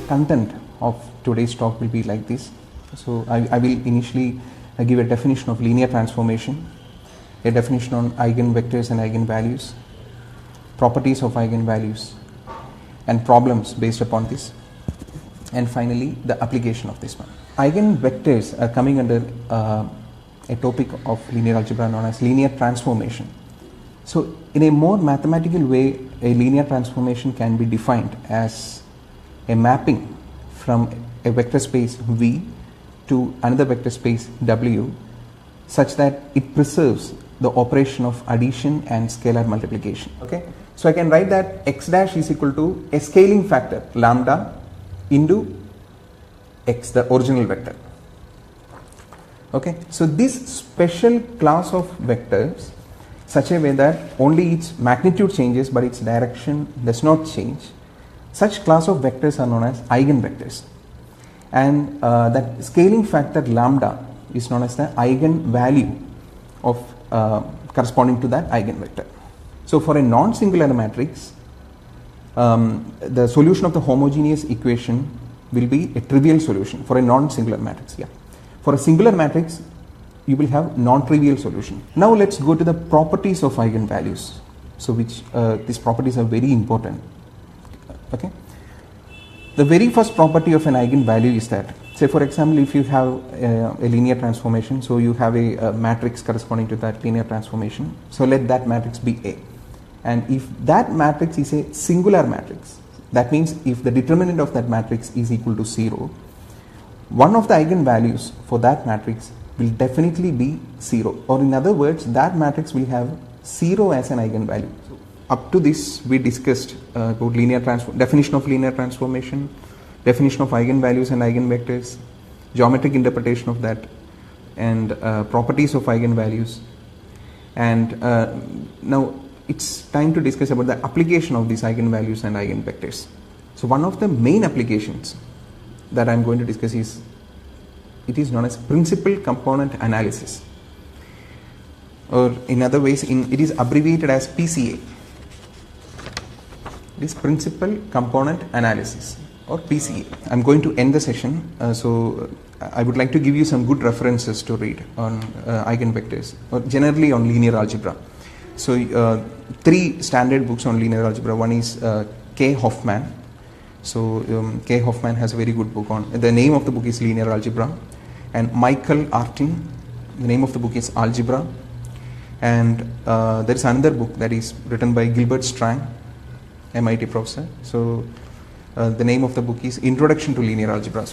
content of today's talk will be like this. So I will initially give a definition of linear transformation, a definition on eigenvectors and eigenvalues, properties of eigenvalues, and problems based upon this, and finally the application of this one. Eigenvectors are coming under a topic of linear algebra known as linear transformation. So in a more mathematical way, a linear transformation can be defined as a mapping from a vector space V to another vector space W such that it preserves the operation of addition and scalar multiplication. Okay, so I can write that x dash is equal to a scaling factor lambda into x, the original vector. Okay, so this special class of vectors such a way that only its magnitude changes but its direction does not change, such class of vectors are known as eigenvectors, and that scaling factor lambda is known as the eigenvalue of corresponding to that eigenvector. So for a non-singular matrix, the solution of the homogeneous equation will be a trivial solution for a non-singular matrix. Yeah. For a singular matrix, you will have non-trivial solution. Now let's go to the properties of eigenvalues. So which these properties are very important. Okay. The very first property of an eigenvalue is that, say for example, if you have a linear transformation, so you have a matrix corresponding to that linear transformation. So let that matrix be A. And if that matrix is a singular matrix, that means if the determinant of that matrix is equal to 0, one of the eigenvalues for that matrix will definitely be 0, or in other words, that matrix will have 0 as an eigenvalue. So up to this we discussed about definition of linear transformation, definition of eigenvalues and eigenvectors, geometric interpretation of that, and properties of eigenvalues. And now it's time to discuss about the application of these eigenvalues and eigenvectors. So one of the main applications that I'm going to discuss is, it is known as principal component analysis, or in other ways it is abbreviated as PCA. It is principal component analysis, or PCA. I'm going to end the session, so I would like to give you some good references to read on eigenvectors, or generally on linear algebra. So three standard books on linear algebra. One is K. Hoffman. So K. Hoffman has a very good book on, the name of the book is Linear Algebra. And Michael Artin, the name of the book is Algebra. And there is another book that is written by Gilbert Strang, MIT professor. So the name of the book is Introduction to Linear Algebra.